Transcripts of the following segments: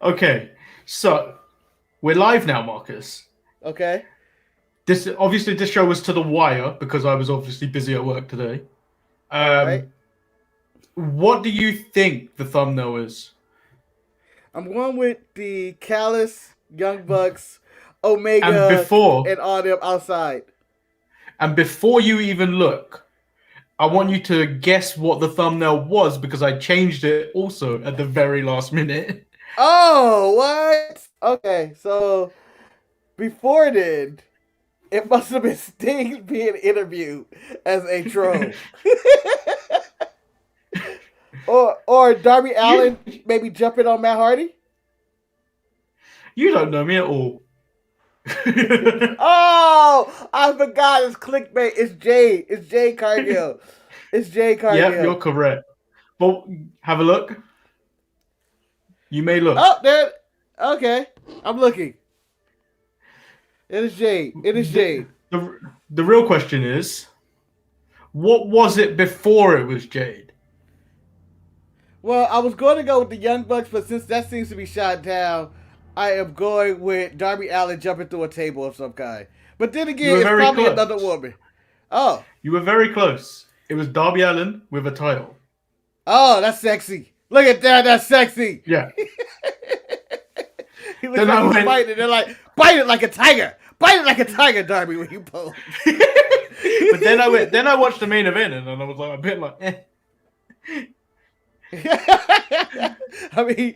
Okay, so we're live now, Marcus. Okay. This show was to the wire because I was obviously busy at work today. All right. What do you think the thumbnail is? I'm going with the Callous, Young Bucks, And Omega, and all them outside. And before you even look, I want you to guess what the thumbnail was because I changed it also at the very last minute. Oh, what? Okay, so before then, it must have been Sting being interviewed as a troll. or Darby Allin maybe jumping on Matt Hardy. You don't know me at all. Oh, I forgot. It's clickbait. It's Jade. It's Jade Cargill. It's Jade Cargill. Yeah, you're correct. But have a look. You may look. Oh, there. Okay, I'm looking. It is Jade. It is Jade. The real question is, what was it before it was Jade? Well, I was going to go with the Young Bucks, but since that seems to be shot down, I am going with Darby Allin jumping through a table of some kind. But then again, it's probably another woman. Oh. You were very close. It was Darby Allin with a title. Oh, that's sexy. Look at that. That's sexy. Yeah. He looks like he's fighting. They're like, bite it like a tiger. Bite it like a tiger, Darby, when you pose. But then I watched the main event and I was like a bit like, eh. I mean,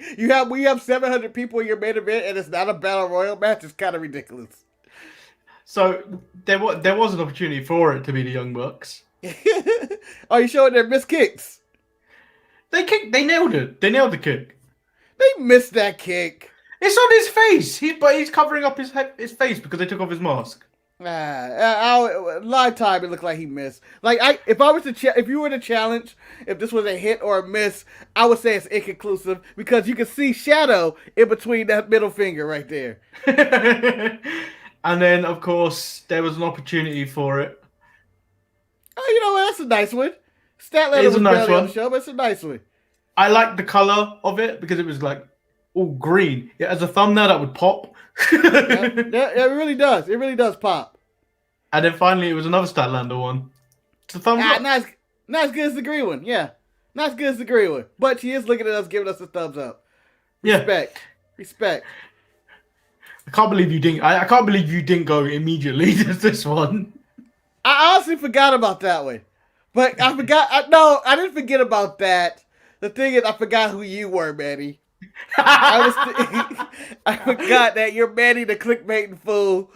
we have 700 people in your main event, and it's not a battle royal match. It's kind of ridiculous. So there was an opportunity for it to be the Young Bucks. Are you showing their missed kicks? They nailed it. They nailed the kick. They missed that kick. It's on his face. But he's covering up his face because they took off his mask. Live time, it looked like he missed. Like if you were to challenge, if this was a hit or a miss, I would say it's inconclusive because you can see shadow in between that middle finger right there. And then, of course, there was an opportunity for it. Oh, you know what? That's a nice one. Statlander was barely on the show, but it's a nice one. I like the color of it because it was like all green. Yeah, as a thumbnail, that would pop. Yeah, it really does. It really does pop. And then finally, it was another Statlander one. It's a thumbs up. Not as good as the green one. Yeah, not as good as the green one. But she is looking at us, giving us a thumbs up. Respect. I can't believe you didn't. I can't believe you didn't go immediately to this one. I honestly forgot about that one, but I forgot. I didn't forget about that. The thing is, I forgot who you were, Manny. I forgot that you're Manny the clickbaiting fool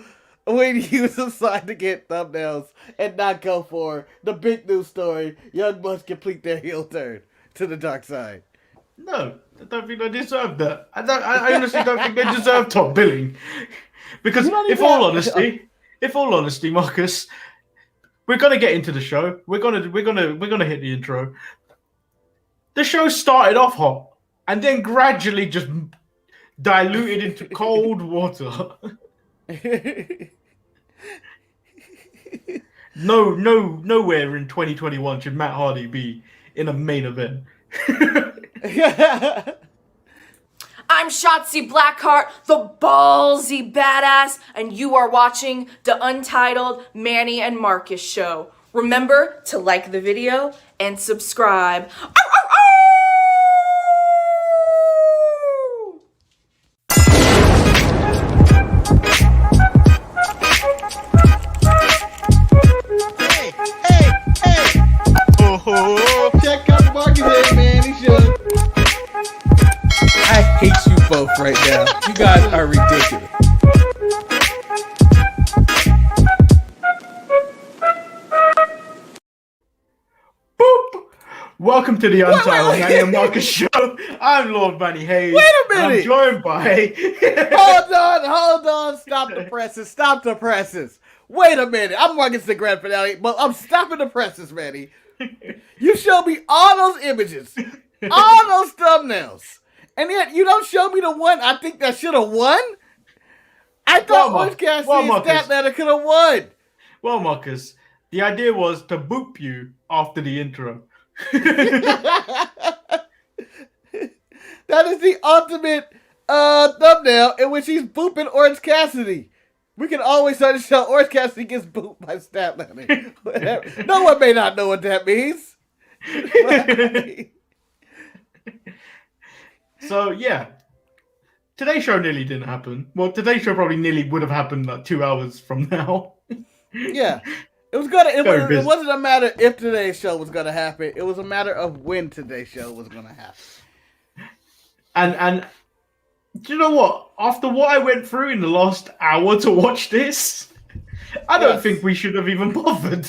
when you decide to get thumbnails and not go for the big news story. Young Bucks complete their heel turn to the dark side. No, I don't think they deserve that. I honestly don't think they deserve top billing. Because if all honesty, Marcus, we're gonna get into the show. We're gonna hit the intro. The show started off hot and then gradually just diluted into cold water. Nowhere in 2021 should Matt Hardy be in a main event. I'm Shotzi Blackheart, the ballsy badass, and you are watching the Untitled Manny and Marcus show. Remember to like the video and subscribe. Check out Marcus here, man. He should. I hate you both right now. You guys are ridiculous. Boop! Welcome to the Untitled Manny and Marcus show. I'm Lord Manny Hayes. Wait a minute! I'm joined by... Hold on. Stop the presses. Wait a minute. I'm Marcus the grand finale, but I'm stopping the presses, Manny. You showed me all those images, all those thumbnails, and yet you don't show me the one I think that should have won. I thought Orange Cassidy and Statlander could have won. Well, Marcus, the idea was to boop you after the intro. That is the ultimate thumbnail in which he's booping Orange Cassidy. We can always start to show Orange Cassidy gets booped by Statlander. No one may not know what that means. So yeah, today's show nearly didn't happen. Well, today's show probably nearly would have happened like 2 hours from now. Yeah, it was gonna. It wasn't a matter if today's show was gonna happen. It was a matter of when today's show was gonna happen. And do you know what? After what I went through in the last hour to watch this, I don't think we should have even bothered.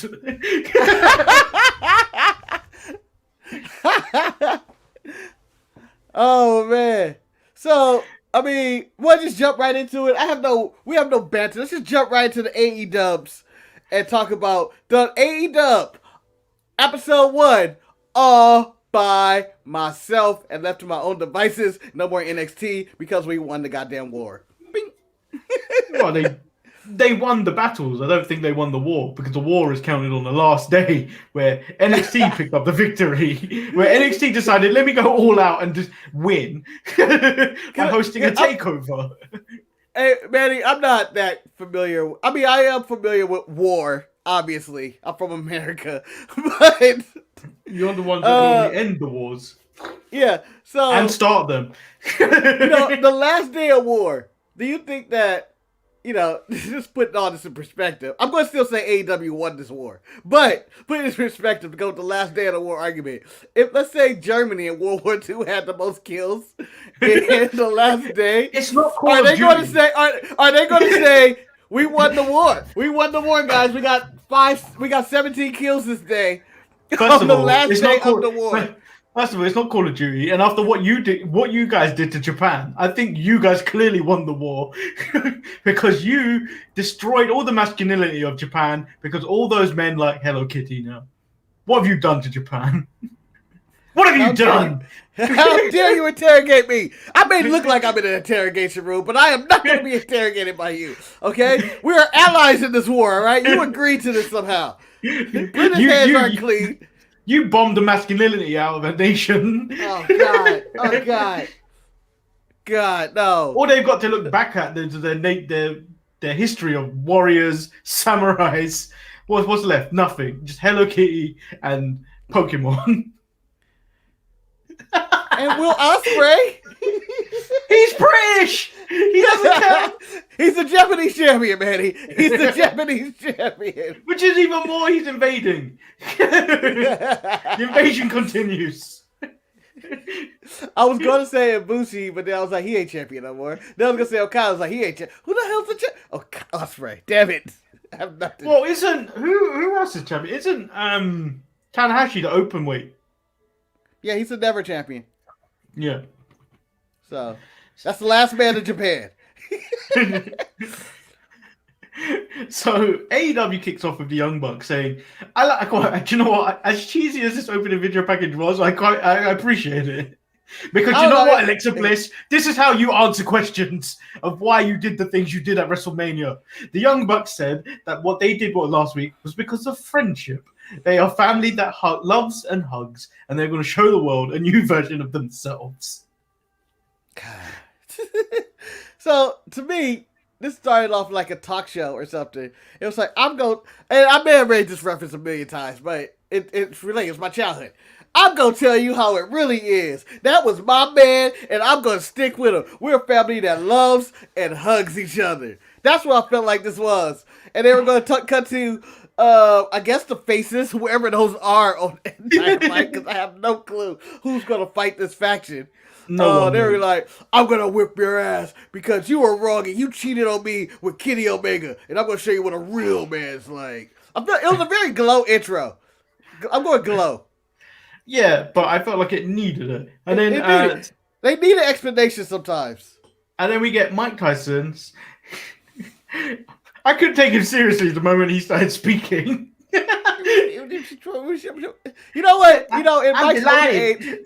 Oh man. So I mean, we'll just jump right into it. We have no banter. Let's just jump right into the AEWs and talk about the AEW episode 1 all by myself and left to my own devices. No more NXT because we won the goddamn war. Bing. Well, they won the battles. I don't think they won the war because the war is counted on the last day where NXT picked up the victory. Where NXT decided, let me go all out and just win by hosting a takeover. Hey, Manny, I'm not that familiar. I mean, I am familiar with war, obviously. I'm from America. But you're the ones that normally end the wars. Yeah, so... And start them. The last day of war, do you think that, just putting all this in perspective, I'm going to still say AEW won this war, but put it in perspective to go with the last day of the war argument. If, let's say, Germany in World War II had the most kills in the last day, it's not Call are they of going to Duty. say, are they going to say, we won the war? We won the war, guys. We got 17 kills this day. First of the all, last it's day not of the war. First of all, it's not Call of Duty, and after what you guys did to Japan, I think you guys clearly won the war because you destroyed all the masculinity of Japan because all those men like Hello Kitty now. What have you done to Japan? What have you done? How dare you interrogate me? I may look like I'm in an interrogation room, but I am not going to be interrogated by you, okay? We are allies in this war, all right? You agreed to this somehow. British hands aren't clean. You bombed the masculinity out of a nation. Oh, God. Oh, God. God, no. All they've got to look back at is their history of warriors, samurais. What's left? Nothing. Just Hello Kitty and Pokemon. And Will Ospreay? He's British! He doesn't count! He's the Japanese champion, Manny. He's the Japanese champion. Which is even more, he's invading. The invasion continues. I was going to say Ibushi, but then I was like, he ain't champion no more. Then I was going to say Okada. I was like, he ain't champion. Who the hell's the champion? Oh, Ospreay. Damn it. I have nothing. Well, who else is champion? Isn't Tanahashi the open weight? Yeah, he's a never champion. Yeah. So, that's the last man in Japan. So AEW kicks off with the Young Bucks saying, do you know what? As cheesy as this opening video package was, I appreciate it. Because you know what, Alexa Bliss? This is how you answer questions of why you did the things you did at WrestleMania. The Young Bucks said that what they did last week was because of friendship. They are family that loves and hugs, and they're going to show the world a new version of themselves. God. So, to me, this started off like a talk show or something. It was like, and I may have made this reference a million times, but it's related. It's my childhood. I'm going to tell you how it really is. That was my man, and I'm going to stick with him. We're a family that loves and hugs each other. That's what I felt like this was. And they were going to cut to, I guess the faces, whoever those are on Dynamite, because I have no clue who's going to fight this faction. No, they were like, I'm going to whip your ass because you were wrong and you cheated on me with Kenny Omega. And I'm going to show you what a real man's like. It was a very Glow intro. I'm going Glow. Yeah, but I felt like it needed it. And then they need an explanation sometimes. And then we get Mike Tyson's. I couldn't take him seriously the moment he started speaking. You know what? In Mike's old age,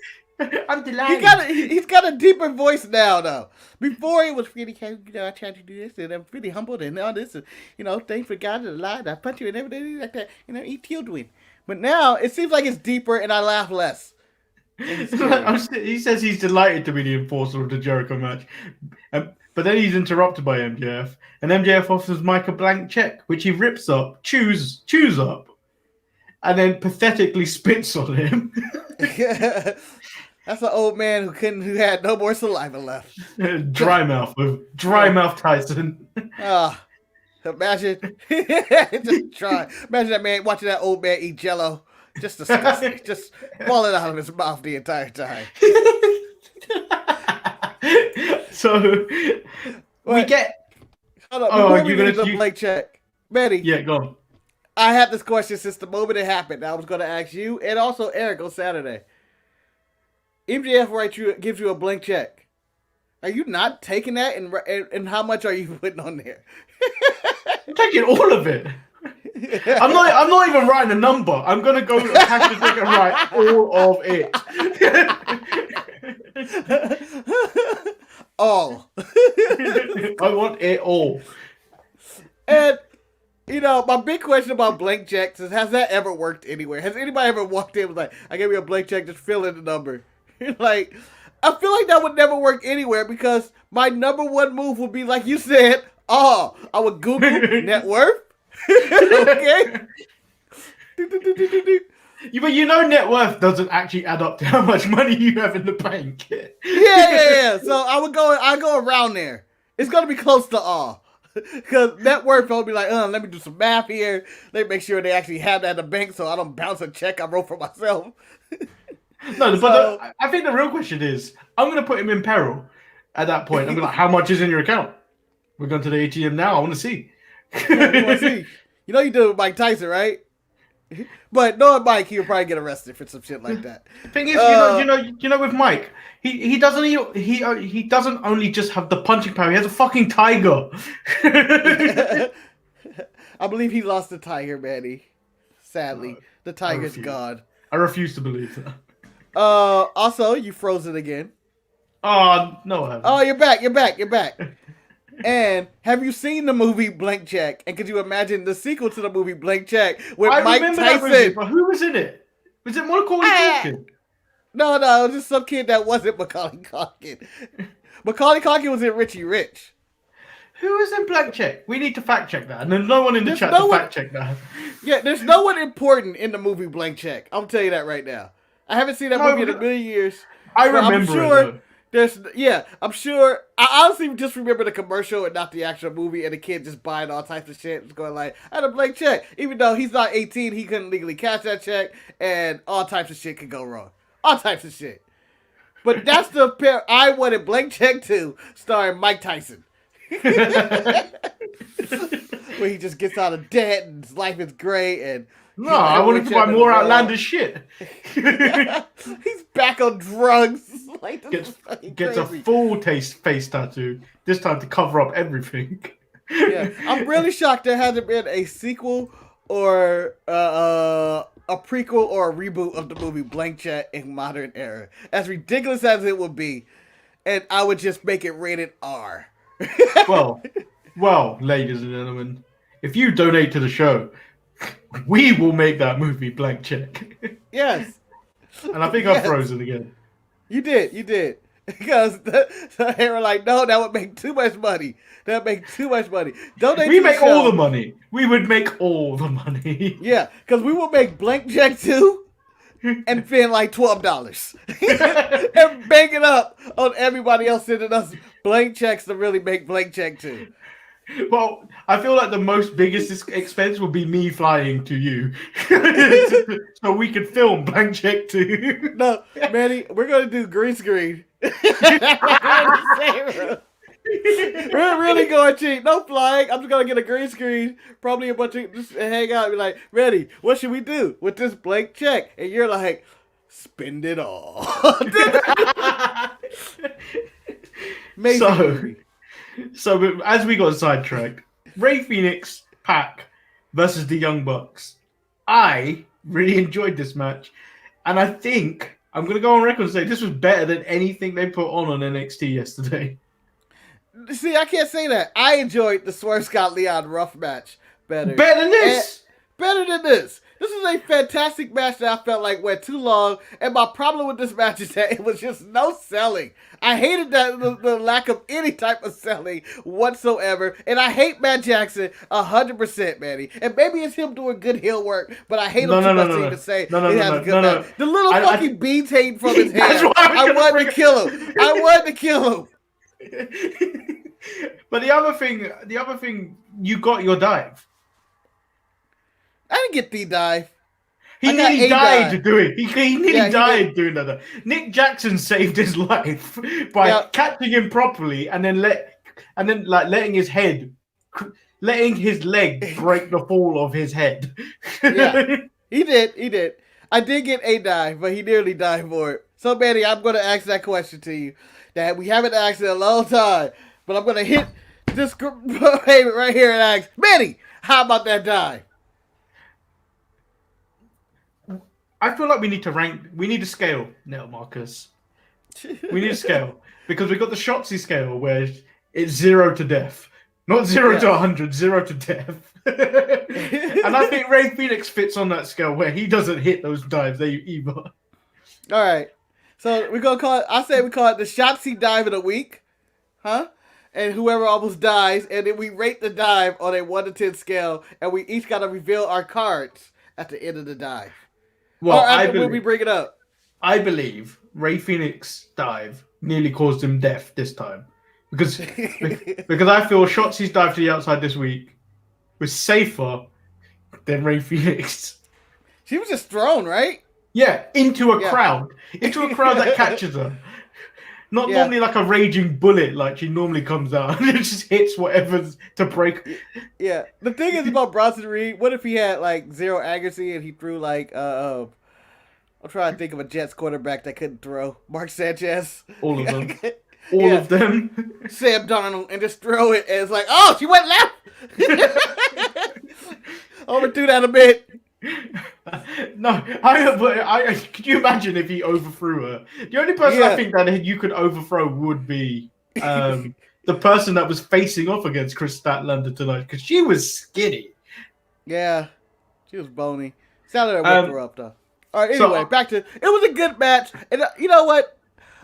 I'm delighted. He's got a deeper voice now, though. Before it was really, I tried to do this, and I'm pretty humbled, and all this, and, thanks for God and lied. I punch you and everything like that. Eat children. But now it seems like it's deeper, and I laugh less. He says he's delighted to be the enforcer of the Jericho match. But then he's interrupted by MJF, and MJF offers Mike a blank check, which he rips up, chews up, and then pathetically spits on him. That's an old man who had no more saliva left. Dry mouth Tyson. Imagine that man watching that old man eat Jello. Just disgusting. Just falling out of his mouth the entire time. So we get. Hold on, you're gonna do the blank check, Manny. Yeah, go on. I had this question since the moment it happened. I was going to ask you and also Eric on Saturday. MJF gives you a blank check. Are you not taking that, and how much are you putting on there? I'm taking all of it. I'm not even writing a number. I'm gonna go cash the check and write all of it. All. I want it all. And my big question about blank checks is: has that ever worked anywhere? Has anybody ever walked in and was like, "I gave you a blank check, just fill in the number"? Like, I feel like that would never work anywhere because my number one move would be like you said. I would Google net worth. Okay. But net worth doesn't actually add up to how much money you have in the bank. Yeah. So I go around there. It's gonna be close to all. Because net worth, I'll be like, let me do some math here. Let me make sure they actually have that in the bank so I don't bounce a check I wrote for myself. But I think the real question is, I'm going to put him in peril at that point. I'm like, how much is in your account? We're going to the ATM now. I want to see. You know you did it with Mike Tyson, right? But knowing Mike, he'll probably get arrested for some shit like that. The thing is, with Mike, he doesn't only just have the punching power. He has a fucking tiger. I believe he lost the tiger, Manny. Sadly, the tiger's gone. I refuse to believe that. Also, you frozen again. Oh no, I haven't. Oh, you're back. And have you seen the movie Blank Check? And could you imagine the sequel to the movie Blank Check with Mike Tyson? That movie, but who was in it? Was it Macaulay Culkin? No, it was just some kid that wasn't Macaulay Culkin. Macaulay Culkin was in Richie Rich. Who was in Blank Check? We need to fact check that. And there's no one in the chat to fact check that. Yeah, there's no one important in the movie Blank Check. I'll tell you that right now. I haven't seen that movie in a million years. I remember it. I'm sure. I honestly just remember the commercial and not the actual movie, and the kid just buying all types of shit, just going like, "I had a blank check." Even though he's not 18, he couldn't legally cash that check, and all types of shit could go wrong. All types of shit. But that's the pair I wanted Blank Check 2, starring Mike Tyson. Where he just gets out of debt and his life is great, and no, I wanted to buy more outlandish shit. He's back on drugs. Like, gets a full face tattoo. This time to cover up everything. Yeah, I'm really shocked there hasn't been a sequel or a prequel or a reboot of the movie Blank Check in modern era. As ridiculous as it would be, and I would just make it rated R. Well, ladies and gentlemen, if you donate to the show, we will make that movie Blank Check. Yes. And I think I'm frozen again. You did. Because they were like, no, that would make too much money. That would make too much money. Donate we make all the money. We would make all the money. Yeah, because we will make Blank Check 2 and spend like $12. And bank it up on everybody else sending us blank checks to really make Blank Check 2. Well, I feel like the biggest expense would be me flying to you. So we could film Blank Check 2. No, Manny, we're going to do green screen. We're really going cheap. No flying. I'm just going to get a green screen. Probably a bunch of just hang out and be like, ready, what should we do with this blank check? And you're like, spend it all. So as we got sidetracked, Rey Fenix, Pac versus the Young Bucks. I really enjoyed this match. And I think I'm going to go on record and say this was better than anything they put on NXT yesterday. See, I can't say that. I enjoyed the Swerve Scott Leon Ruff match better. Better than this? Better than this. This is a fantastic match that I felt like went too long, and my problem with this match is that it was just no selling. I hated that the lack of any type of selling whatsoever, and I hate Matt Jackson 100%, Manny. And maybe it's him doing good heel work, but I hate him too much to even say he has a good match. The little fucking beads hanging from his head. I wanted to kill him. I wanted to kill him. But the other thing, you got your dive. I didn't get the dive. He nearly died doing. He nearly died doing that. Nick Jackson saved his life by catching him properly and then letting his leg break the fall of his head. Yeah, he did. I did get a dive, but he nearly died for it. So, Manny, I'm going to ask that question to you that we haven't asked in a long time, but I'm going to hit this payment right here and ask, Manny, how about that dive? I feel like we need to rank. We need a scale now, Marcus. We need a scale because we've got the Shotzi scale where it's 0 to death, not 0 to 100, 0 to death. And I think Rey Fenix fits on that scale where he doesn't hit those dives either. All right, so we're gonna call it. I say we call it the Shotzi dive of the week, huh? And whoever almost dies, and then we rate the dive on a 1 to 10 scale, and we each gotta reveal our cards at the end of the dive. Well, when we bring it up. I believe Rey Fenix dive nearly caused him death this time. Because I feel Shotzi's dive to the outside this week was safer than Rey Fenix. She was just thrown, right? Yeah, into a crowd. Into a crowd that catches her. Not normally like a raging bullet like she normally comes out. It just hits whatever's to break. Yeah. The thing is about Bronson Reed, what if he had like 0 accuracy and he threw like I'm trying to think of a Jets quarterback that couldn't throw. Mark Sanchez. All of them. All of them. Sam Darnold, and just throw it and it's like, oh, she went left. Overthrew that a bit. No, could you imagine if he overthrew her? The only person I think that you could overthrow would be the person that was facing off against Kris Statlander tonight, because she was skinny. Yeah, she was bony. Sounded like whipped her up though. All right, anyway, back to it was a good match, and you know what?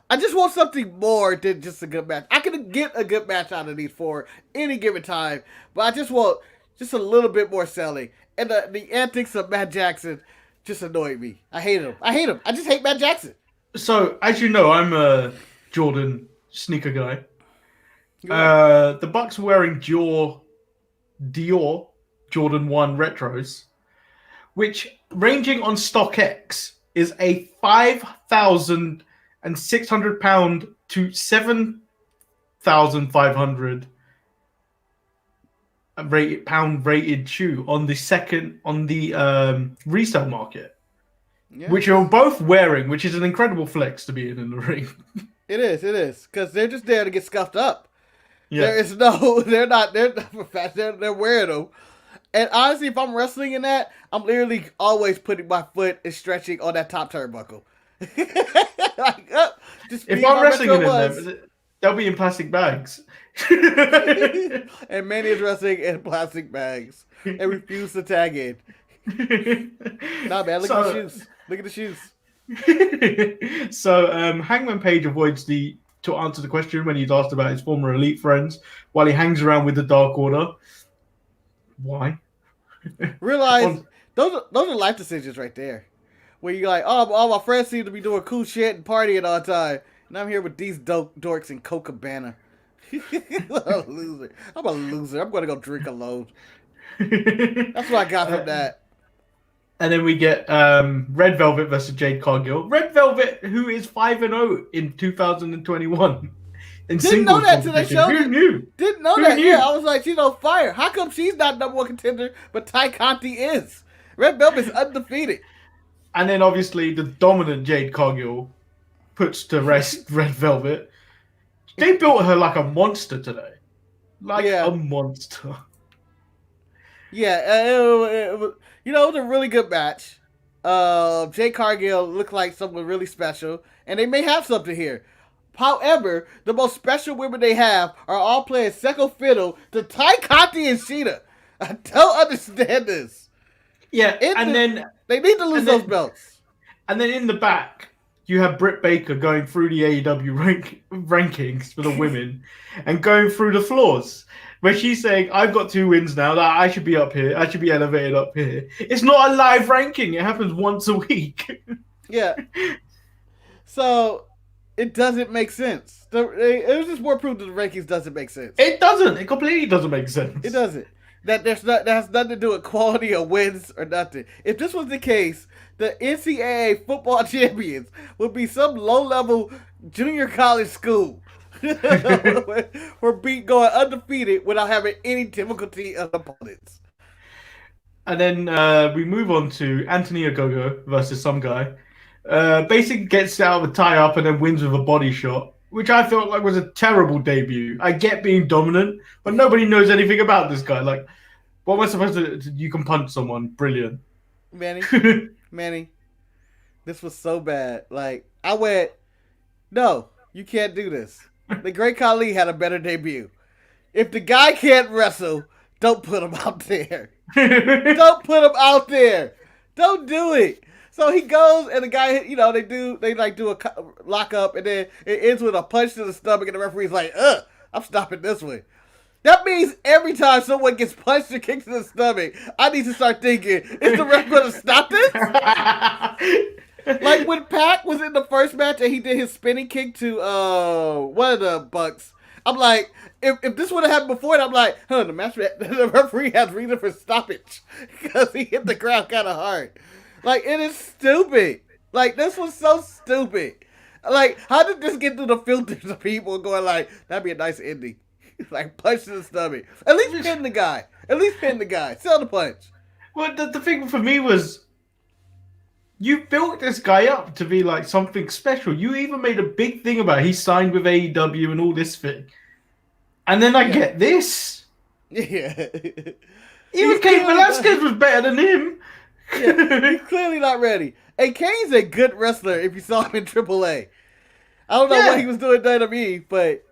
I just want something more than just a good match. I can get a good match out of these 4 any given time, but I just want just a little bit more selling. And the antics of Matt Jackson just annoyed me. I hate him. I just hate Matt Jackson. So, as you know, I'm a Jordan sneaker guy. The Bucks were wearing Dior Jordan 1 retros, which, ranging on StockX, is a £5,600 to £7,500 pound rated shoe on the resale market, which you're both wearing, which is an incredible flex to be in the ring. It is because they're just there to get scuffed up. They're not they're wearing them. And honestly, if I'm wrestling in that, I'm literally always putting my foot and stretching on that top turnbuckle. If I'm wrestling in them, they'll be in plastic bags. And Manny is wrestling in plastic bags and refuse to tag in. Nah, man, look at the shoes. Look at the shoes. So, Hangman Page avoids to answer the question when he's asked about his former elite friends while he hangs around with the Dark Order. Why? Realize those are life decisions right there. Where you're like, oh, all my friends seem to be doing cool shit and partying all the time, and I'm here with these dorks in Copacabana. I'm a loser. I'm going to go drink alone. That's what I got from that. And then we get Red Velvet versus Jade Cargill. Red Velvet, who is 5-0 in 2021. Didn't know that till they showed it. Who knew? Didn't know that. Yeah, I was like, she's on fire. How come she's not #1 contender, but Ty Conti is? Red Velvet's undefeated. And then obviously the dominant Jade Cargill puts to rest Red Velvet. They built her like a monster today. A monster. Yeah, it was a really good match. Jade Cargill looked like someone really special, and they may have something here. However, the most special women they have are all playing second fiddle to Ty Conti and Sheeta. I don't understand this. Yeah, and then they need to lose those belts. And then in the back, you have Britt Baker going through the AEW rankings for the women and going through the floors. Where she's saying, I've got 2 wins now, that I should be up here. I should be elevated up here. It's not a live ranking. It happens once a week. Yeah. So, it doesn't make sense. It was just more proof that the rankings doesn't make sense. It doesn't. It completely doesn't make sense. It doesn't. That has nothing to do with quality or wins or nothing. If this was the case, the NCAA football champions would be some low-level junior college school. We're going undefeated without having any difficulty of opponents. And then we move on to Anthony Ogogo versus some guy. Basically gets out of a tie-up and then wins with a body shot, which I felt like was a terrible debut. I get being dominant, but nobody knows anything about this guy. Like, what am I supposed to... You can punch someone. Brilliant. Manny, this was so bad. Like, I went, no, you can't do this. The Great Khali had a better debut. If the guy can't wrestle, don't put him out there. Don't put him out there. Don't do it. So he goes, and the guy, you know, they do a lock up, and then it ends with a punch to the stomach, and the referee's like, I'm stopping this one. That means every time someone gets punched or kicked in the stomach, I need to start thinking, is the ref going to stop this? Like when Pac was in the first match and he did his spinning kick to one of the Bucks, I'm like, if this would have happened before, I'm like, the referee has reason for stoppage because he hit the ground kind of hard. Like, it is stupid. Like, this was so stupid. Like, how did this get through the filters of people going like, that'd be a nice ending? Like, punch to the stomach. At least pin the guy. Sell the punch. Well, the thing for me was, you built this guy up to be like something special. You even made a big thing about it. He signed with AEW and all this thing. And then I get this. Yeah. Even Cain Velasquez was better than him. Yeah, he's clearly not ready. And Kane's a good wrestler if you saw him in AAA. I don't know what he was doing in WWE, but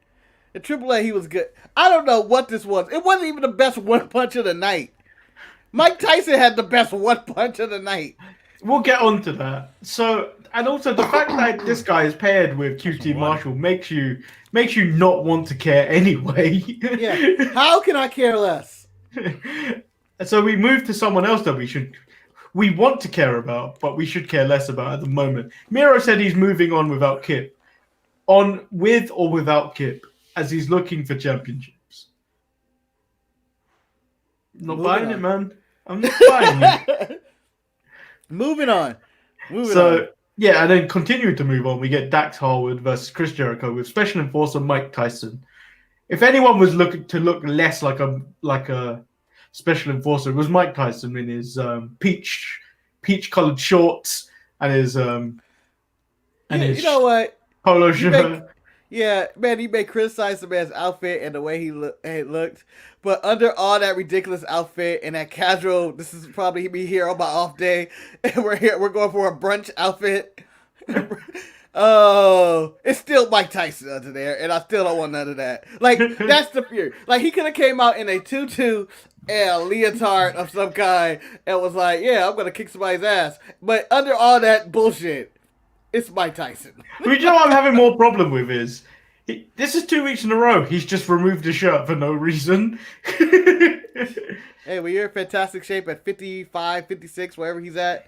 in AAA he was good. I don't know what this was. It wasn't even the best one punch of the night. Mike Tyson had the best one punch of the night. We'll get on to that. So, and also the fact that this guy is paired with QT Marshall makes you not want to care anyway. Yeah. How can I care less? So we move to someone else that we want to care about, but we should care less about at the moment. Miro said he's moving on without Kip. On with or without Kip, as he's looking for championships. Not buying it, man. I'm not buying it. Moving on. Yeah, and then continuing to move on, we get Dax Harwood versus Chris Jericho with Special Enforcer Mike Tyson. If anyone was looking to look less like a Special Enforcer, it was Mike Tyson in his peach-colored shorts and his you know what? Polo shirt. Yeah, man, he may criticize the man's outfit and the way he looked, but under all that ridiculous outfit and that casual, this is probably me here on my off day, and we're going for a brunch outfit. Oh, it's still Mike Tyson under there, and I still don't want none of that. Like, that's the fear. Like, he could have came out in a tutu and a leotard of some kind and was like, yeah, I'm going to kick somebody's ass. But under all that bullshit, it's Mike Tyson. You know what I'm having more problem with is, this is 2 weeks in a row. He's just removed his shirt for no reason. Hey, when you're in fantastic shape at 55, 56, wherever he's at,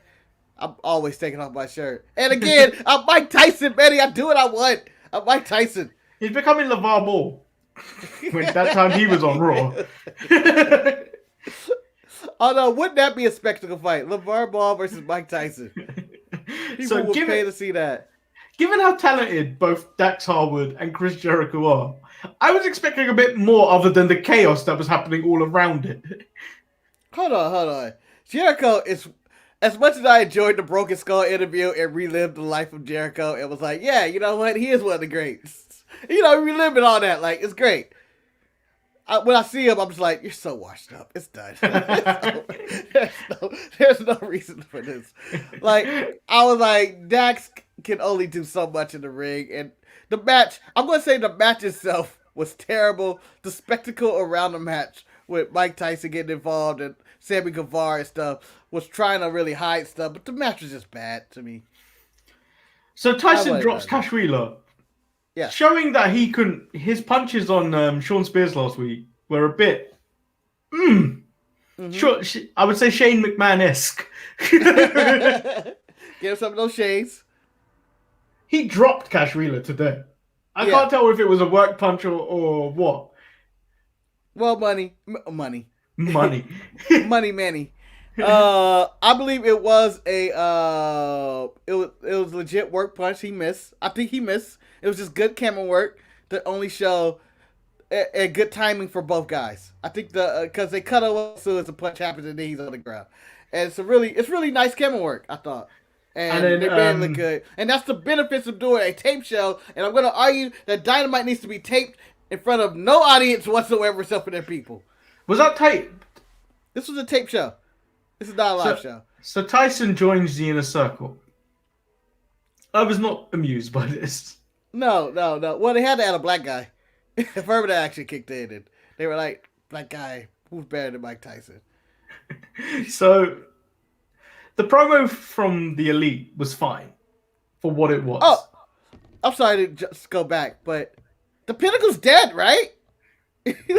I'm always taking off my shirt. And again, I'm Mike Tyson, Manny. I do what I want. I'm Mike Tyson. He's becoming LeVar Ball. When that time he was on Raw. Oh no, wouldn't that be a spectacle fight? LeVar Ball versus Mike Tyson. People would pay to see that. Given how talented both Dax Harwood and Chris Jericho are, I was expecting a bit more other than the chaos that was happening all around it. Hold on. Jericho is, as much as I enjoyed the Broken Skull interview and relived the life of Jericho, it was like, yeah, you know what? He is one of the greats. You know, reliving all that. Like, it's great. When I see him, I'm just like, you're so washed up. It's done. There's no reason for this. Like, I was like, Dax can only do so much in the ring. And the match, I'm going to say the match itself was terrible. The spectacle around the match with Mike Tyson getting involved and Sammy Guevara and stuff was trying to really hide stuff, but the match was just bad to me. So Tyson drops Cash Wheeler. Yeah. Showing that he couldn't. His punches on Sean Spears last week were a bit. Sure, I would say Shane McMahon-esque. Give him some of those shades. He dropped Cash Wheeler today. I can't tell if it was a work punch or what. Well, money. Manny. Money, Manny. I believe it was it was legit work punch. He missed. I think he missed. It was just good camera work to only show a good timing for both guys. I think because they cut away so as the punch happens and then he's on the ground, and it's really nice camera work. I thought. And they made it look good. And that's the benefits of doing a tape show. And I'm going to argue that Dynamite needs to be taped in front of no audience whatsoever except for their people. Was that taped? This was a tape show. This is not a live show. So Tyson joins the Inner Circle. I was not amused by this. No. Well, they had to add a black guy. Affirmative action kicked in. And they were like, black guy, who's better than Mike Tyson? So... the promo from the Elite was fine for what it was. Oh, I'm sorry to just go back, but the Pinnacle's dead, right?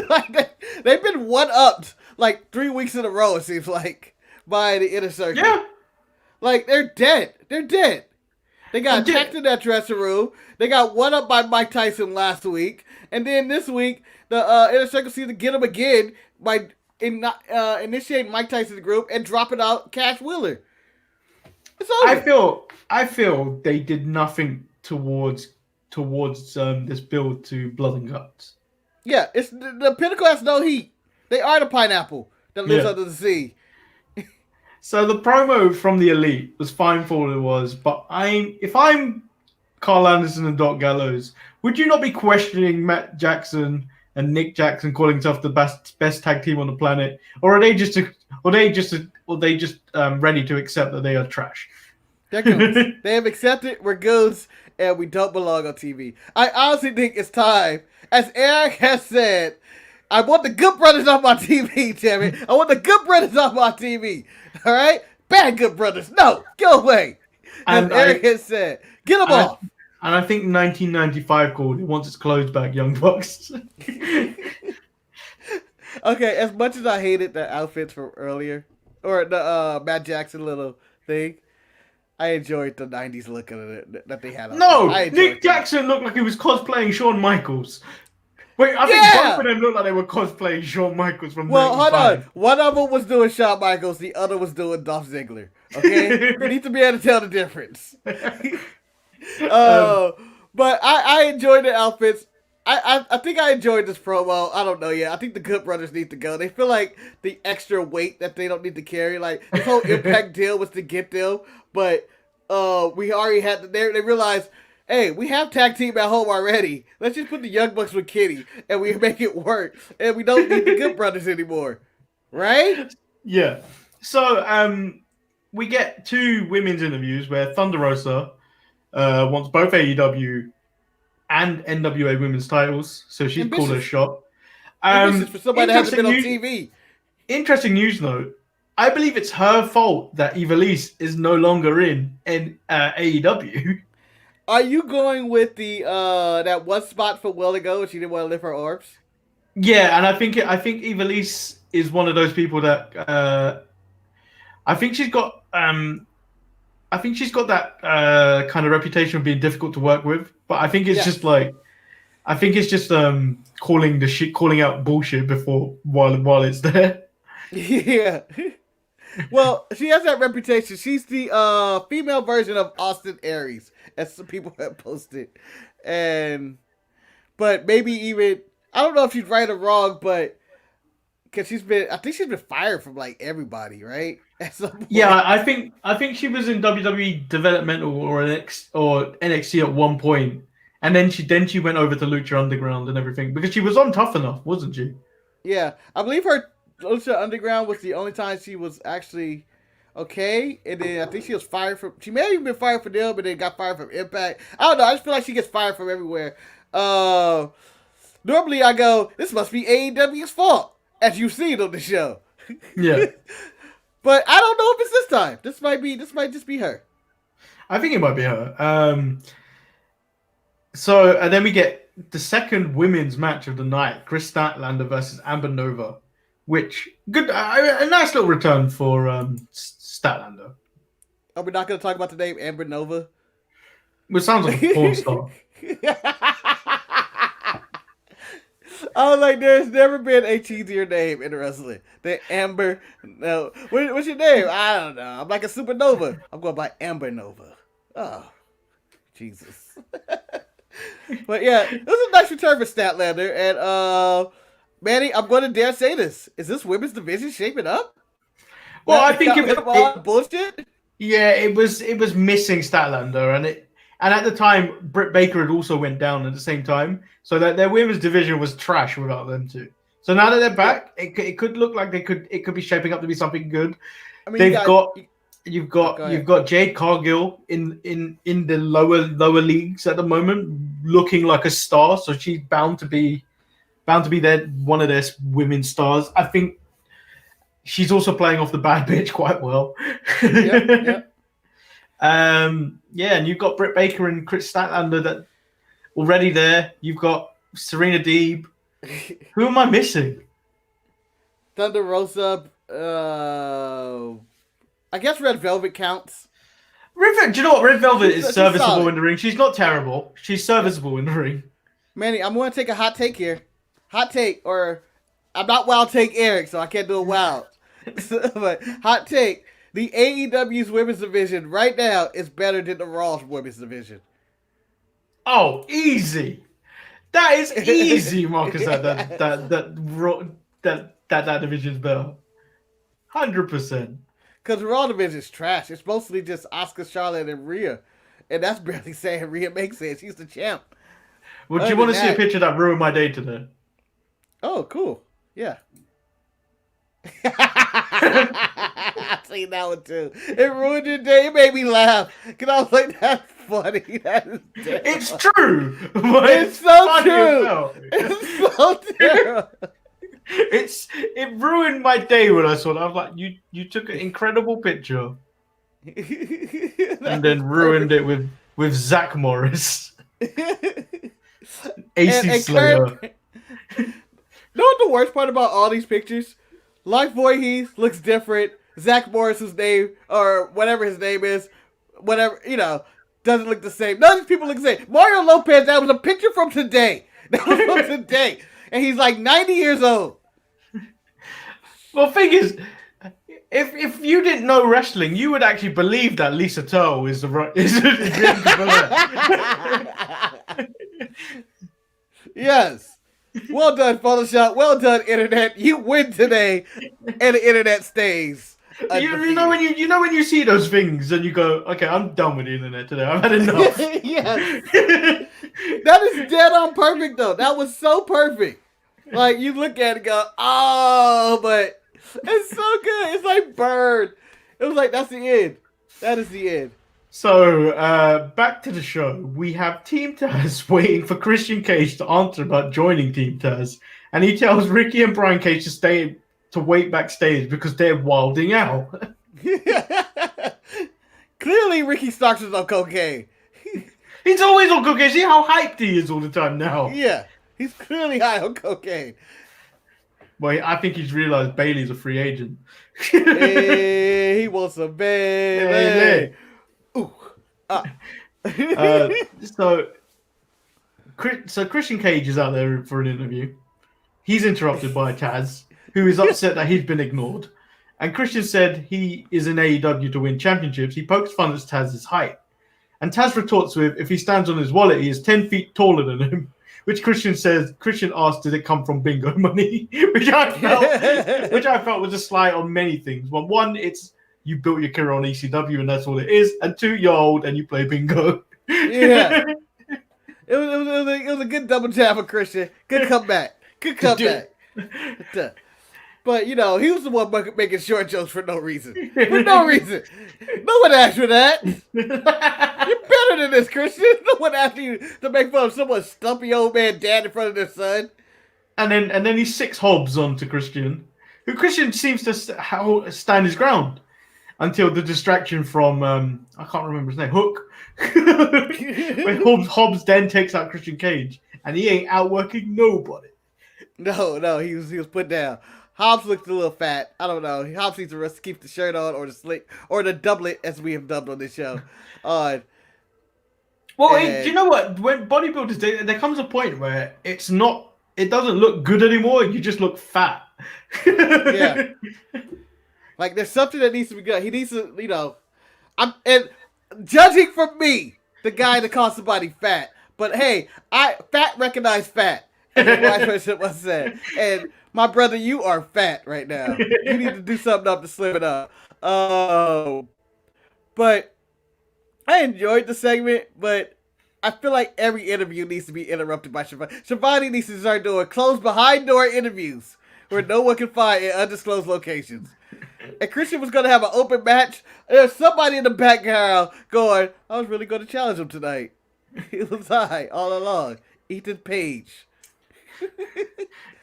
Like they've been one-upped like 3 weeks in a row, it seems like, by the Inner Circle. Yeah. Like, they're dead. They're dead. They got attacked in that dressing room. They got one-upped by Mike Tyson last week. And then this week, the Inner Circle seemed to get them again by... initiating Mike Tyson's group and dropping out Cash Wheeler. It's over. I feel they did nothing towards this build to Blood and Guts. Yeah, it's the Pinnacle has no heat. They are the pineapple that lives under the sea. So the promo from the Elite was fine for what it was, but if I'm Carl Anderson and Doc Gallows, would you not be questioning Matt Jackson and Nick Jackson calling themselves the best tag team on the planet, or are they just ready to accept that they are trash? They're goons. They have accepted we're goons and we don't belong on TV. I honestly think it's time, as Eric has said, I want the Good Brothers off my TV, damn it. I want the Good Brothers off my TV. All right, bad Good Brothers, no, go away. And Eric has said, get them off. And I think 1995 called it wants its clothes back, Young Bucks. Okay, as much as I hated the outfits from earlier, or the Matt Jackson little thing, I enjoyed the 90s look of it that they had on. No, Nick Jackson looked like he was cosplaying Shawn Michaels. Wait, I think both of them looked like they were cosplaying Shawn Michaels from 95. Hold on. One of them was doing Shawn Michaels, the other was doing Dolph Ziggler. Okay? You need to be able to tell the difference. But I enjoyed the outfits. I think I enjoyed this promo. I don't know yet. I think the Good Brothers need to go. They feel like the extra weight that they don't need to carry. Like, this whole Impact deal was to get them, but we already had they realized, hey, we have tag team at home already. Let's just put the Young Bucks with Kitty and we make it work. And we don't need the Good Brothers anymore. Right? Yeah. So we get 2 women's interviews where Thunder Rosa wants both AEW and NWA women's titles, so she's called her shot. For somebody that hasn't been on TV. Interesting news note. I believe it's her fault that Ivelisse is no longer in AEW. Are you going with the that one spot for Will to go and she didn't want to lift her arms? Yeah, and I think Ivelisse is one of those people that I think she's got that kind of reputation of being difficult to work with, but I think it's just calling out bullshit while it's there. Yeah. Well, she has that reputation. She's the female version of Austin Aries, as some people have posted. But maybe even, I don't know if she's right or wrong, but because I think she's been fired from like everybody, right? Yeah, I think she was in WWE developmental or NXT at one point, and then she went over to Lucha Underground and everything because she was on Tough Enough, wasn't she? Yeah, I believe her Lucha Underground was the only time she was actually okay, and then I think she was fired from. She may have even been fired from them, but then got fired from Impact. I don't know. I just feel like she gets fired from everywhere. Normally I go, this must be AEW's fault. as you've seen on the show. Yeah. But I don't know if it's this time. This might just be her. I think it might be her. So, and then we get the second women's match of the night: Kris Statlander versus Amber Nova, which a nice little return for Statlander. Are we not going to talk about the name Amber Nova? Which sounds like a porn star. I was like, there's never been a cheesier name in wrestling than Amber. No, what's your name? I don't know. I'm like a supernova. I'm going by Amber Nova. Oh, Jesus. But yeah, this is a nice return for Statlander. And Manny, I'm going to dare say this: is this women's division shaping up? Well, I think it bullshit. Yeah, it was missing Statlander, and at the time Britt Baker had also went down at the same time, so that their women's division was trash without them two. So now that they're back, it could look like it could be shaping up to be something good. I mean, you've got Jade Cargill in the lower leagues at the moment, looking like a star. So she's bound to be one of their women's stars. I think she's also playing off the bad bitch quite well. Yep. And you've got Britt Baker and Kris Statlander that already there. You've got Serena Deeb. Who am I missing? Thunder Rosa. I guess Red Velvet counts. Do you know what? Red Velvet is serviceable in the ring. She's not terrible. She's serviceable in the ring. Manny, I'm going to take a hot take here. Hot take, or I'm not Wild Take Eric, so I can't do a wild. But hot take: the AEW's women's division right now is better than the Raw's women's division. Oh, easy. That is easy, Marcus. that division's better. 100%. Because the Raw division is trash. It's mostly just Asuka, Charlotte, and Rhea, and that's barely saying Rhea makes it. She's the champ. Well, do you want to see a picture that ruined my day today? Oh, cool. Yeah. I seen that one too. It ruined your day. It made me laugh. Cause I was like, that's funny. That is terrible. It's true. It's so true. It's so terrible. It ruined my day when I saw it. I was like, you took an incredible picture and then ruined it with Zach Morris. AC Slayer. You know what the worst part about all these pictures? Lifeboy Heath looks different. Zach Morris's name, or whatever his name is, doesn't look the same. None of these people look the same. Mario Lopez, that was a picture from today. That was from today. And he's like 90 years old. Well, thing is, if you didn't know wrestling, you would actually believe that Lisa Turtle is the right. Yes. Well done, Photoshop. Well done, Internet. You win today, and the Internet stays. You know when you see those things and you go, okay, I'm done with the Internet today. I've had enough. Yes. That is dead on perfect, though. That was so perfect. Like, you look at it and go, oh, but it's so good. It's like Bird. It was like, that's the end. That is the end. So, back to the show. We have Team Taz waiting for Christian Cage to answer about joining Team Taz. And he tells Ricky and Brian Cage to wait backstage because they're wilding out. Clearly, Ricky Starks is on cocaine. He's always on cocaine. See how hyped he is all the time now. Yeah, he's clearly high on cocaine. Well, I think he's realized Bailey's a free agent. Hey, he wants a Bailey. Ooh. So Christian Cage is out there for an interview. He's interrupted by Taz, who is upset that he's been ignored. And Christian said he is in AEW to win championships. He pokes fun at Taz's height. And Taz retorts with, if he stands on his wallet, he is 10 feet taller than him. Which Christian asks, did it come from bingo money? which I felt was a slight on many things. Well, one, it's you built your career on ECW and that's all it is. And two, you're old and you play bingo. Yeah. It was a good double jab for Christian. Good comeback. Good comeback. But, he was the one making short jokes for no reason. For no reason. No one asked for that. You're better than this, Christian. No one asked you to make fun of someone's stumpy old man dad in front of their son. And then he six Hobbs onto Christian, who Christian seems to stand his ground until the distraction from I can't remember his name, Hook. When Hobbs then takes out Christian Cage, and he ain't outworking nobody. No, he was put down. Hobbs looked a little fat. I don't know. Hobbs needs to keep the shirt on, or the slick, or the doublet, as we have dubbed on this show. Well, do you know what? When bodybuilders, there comes a point where it doesn't look good anymore. You just look fat. Yeah. Like, there's something that needs to be good. He needs to, and judging from me, the guy that calls somebody fat. But hey, fat recognize fat. As the wise person once said. And my brother, you are fat right now. You need to do something up to slim it up. But I enjoyed the segment, but I feel like every interview needs to be interrupted by Shivani. Shivani needs to start doing closed behind door interviews where no one can find in undisclosed locations. And Christian was going to have an open match. There's somebody in the background going, I was really going to challenge him tonight. It was I all along. Ethan Page. Do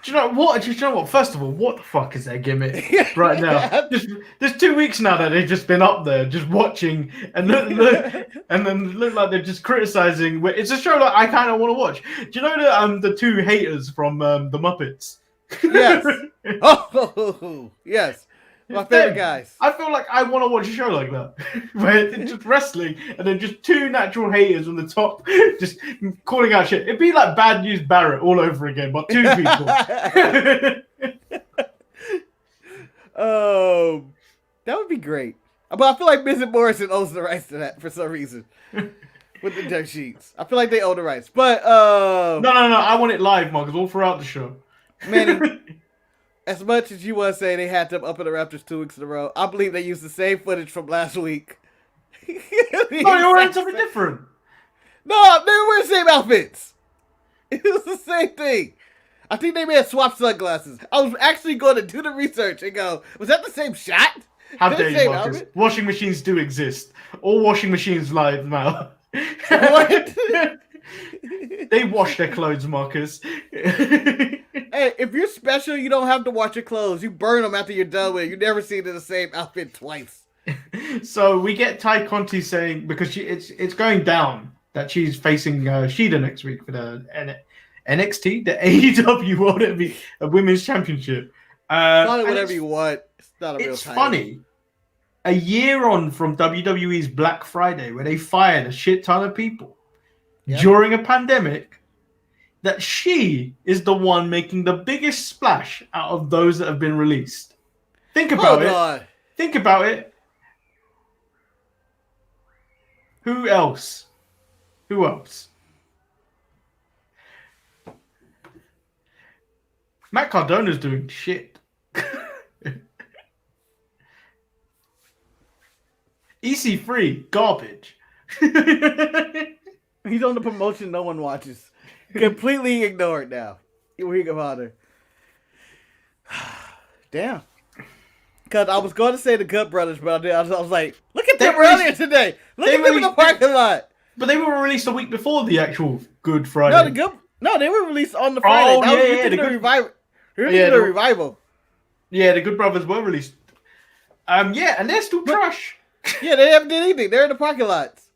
you know what? First of all, what the fuck is their gimmick right now? There's 2 weeks now that they've just been up there, just watching, and then look like they're just criticizing. It's a show that I kind of want to watch. Do you know the two haters from the Muppets? Yes. Oh, yes. My favorite guys. I feel like I want to watch a show like that, where it's just wrestling and then just two natural haters on the top, just calling out shit. It'd be like Bad News Barrett all over again, but two people. That would be great. But I feel like Miz and Morrison owns the rights to that for some reason. With the dirt sheets. I feel like they own the rights. But No, I want it live, Marcus, all throughout the show. Manny, as much as you want to say they had them up in the Raptors 2 weeks in a row, I believe they used the same footage from last week. No, you're wearing something different. No, they were wearing the same outfits. It was the same thing. I think they may have swapped sunglasses. I was actually going to do the research and go, was that the same shot? How dare you, Marcus? Outfit? Washing machines do exist. All washing machines live now. What? They wash their clothes, Marcus. Hey, if you're special, you don't have to wash your clothes. You burn them after you're done with it. You never see it in the same outfit twice. So we get Ty Conti saying, because it's going down, that she's facing Shida next week for the NXT, the AEW World Women's Championship. Call it whatever you want. It's not a real title. It's funny. A year on from WWE's Black Friday, where they fired a shit ton of people during a pandemic, that she is the one making the biggest splash out of those that have been released. Think about it. Think about it. Who else? Matt Cardona's doing shit. EC3, garbage. He's on the promotion no one watches. Completely ignored now. Ring of Honor. Damn. Because I was going to say the Gut Brothers, but I was like, look at them earlier today. Look at them in the parking lot. But they were released a week before the actual Good Friday. No, they were released on the Friday. Oh, the revival. Yeah, the Good Brothers were released. And they're still trash. Yeah, they haven't did anything. They're in the parking lots.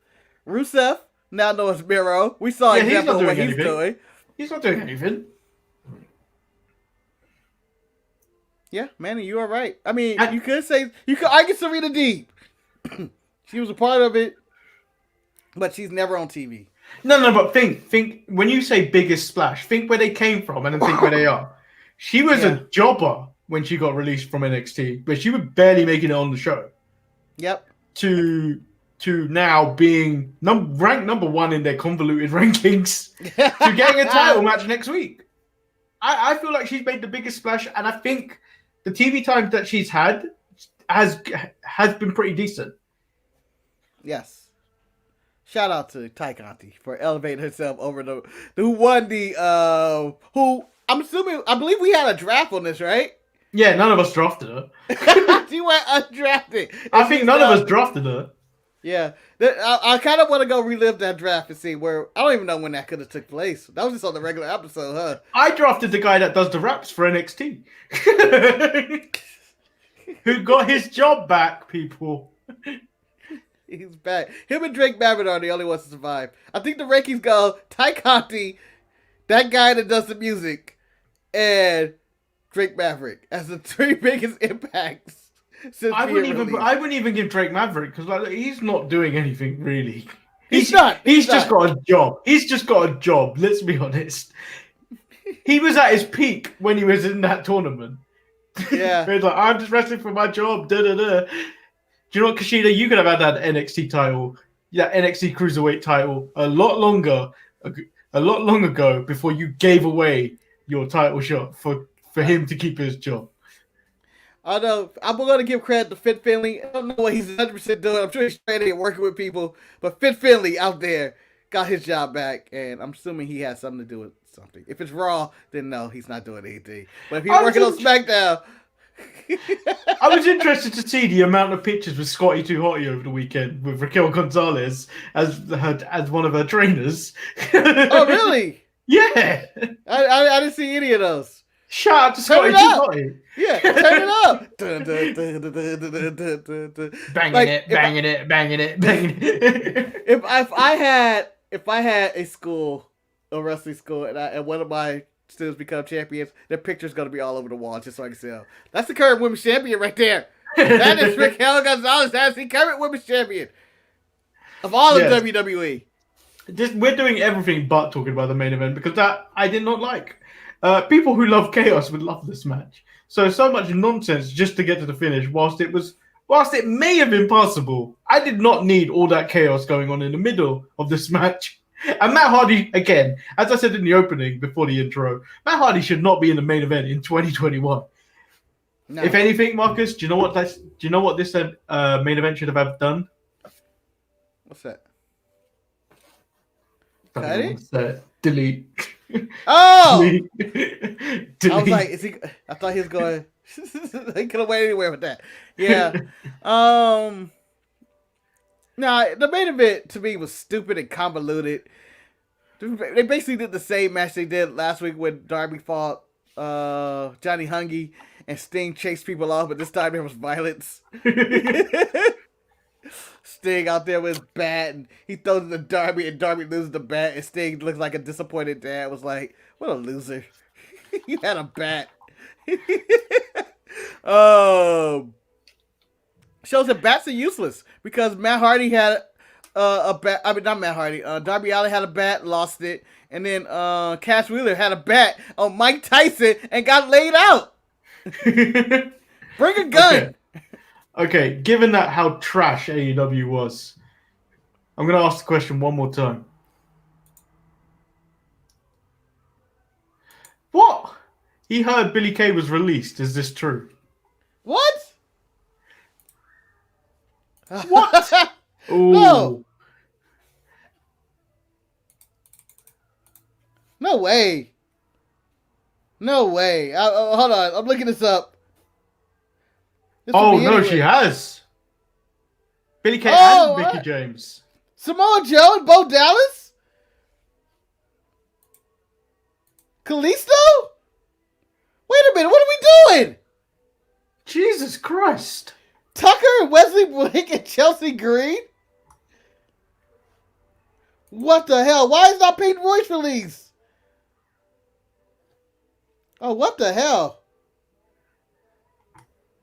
Rusev, now known as Miro. We saw exactly what he's doing. He's not doing anything. Yeah, Manny, you are right. I mean, you could argue Serena Deeb. She was a part of it, but she's never on TV. No, but think when you say biggest splash, think where they came from and then think where they are. She was a jobber when she got released from NXT, but she was barely making it on the show. Yep. To now being ranked number one in their convoluted rankings to getting a title match next week. I feel like she's made the biggest splash, and I think the TV time that she's had has been pretty decent. Yes. Shout out to Ty Conti for elevating herself over who won the who I believe we had a draft on this, right? Yeah, none of us drafted her. She went undrafted. I think none of us drafted her. Yeah, I kind of want to go relive that draft and see where. I don't even know when that could have took place. That was just on the regular episode, huh? I drafted the guy that does the raps for NXT. Who got his job back, people. He's back. Him and Drake Maverick are the only ones to survive. I think the rankings go Ty Conti, that guy that does the music, and Drake Maverick as the 3 biggest impacts. I wouldn't even give Drake Maverick because he's not doing anything really. He's not. He's just got a job. He's just got a job. Let's be honest. He was at his peak when he was in that tournament. Yeah. He's like, I'm just wrestling for my job. Da, da, da. Do you know what, Kushida? You could have had that NXT title, that NXT Cruiserweight title, a lot long ago before you gave away your title shot for him to keep his job. I know. I'm going to give credit to Fit Finley. I don't know what he's 100% doing. I'm sure he's training and working with people. But Fit Finley out there got his job back. And I'm assuming he has something to do with something. If it's Raw, then no, he's not doing anything. But if he's working on SmackDown... I was interested to see the amount of pictures with Scotty 2 Hotty over the weekend with Raquel Gonzalez as one of her trainers. Oh, really? Yeah. I didn't see any of those. Shout out to Scotty 2 Hotty. Yeah, turn it up. Banging it. If I had a school, a wrestling school, and one of my students become champions, their picture's gonna be all over the wall just so I can see them. That's the current women's champion right there. That is Raquel Gonzalez. That's the current women's champion of all of WWE. We're doing everything but talking about the main event because that I did not like. People who love chaos would love this match. So much nonsense just to get to the finish. Whilst it may have been possible, I did not need all that chaos going on in the middle of this match. And Matt Hardy, again, as I said in the opening before the intro, Matt Hardy should not be in the main event in 2021. No. If anything, Marcus, do you know what this main event should have done? What's that? Delete. Oh! Delete. I was like, I thought he was going. He could have went anywhere with that. Yeah. Nah, the main event to me was stupid and convoluted. They basically did the same match they did last week when Darby fought Johnny Hungy and Sting chased people off, but this time there was violence. Sting out there with his bat, and he throws it to Darby, and Darby loses the bat, and Sting looks like a disappointed dad. Was like, what a loser. You had a bat. Shows that bats are useless because Matt Hardy had a bat. I mean, not Matt Hardy. Darby Allin had a bat, lost it, and then Cash Wheeler had a bat on Mike Tyson and got laid out. Bring a gun. Okay, given that how trash AEW was, I'm going to ask the question one more time. What? He heard Billy Kay was released. Is this true? What? What? No. No way. No way. Hold on. I'm looking this up. Oh, no, she has. Billy Kay and Mickie James. Samoa Joe and Bo Dallas? Kalisto? Wait a minute, what are we doing? Jesus Christ. Tucker and Wesley Blake and Chelsea Green? What the hell? Why is not Peyton Royce released? Oh, what the hell?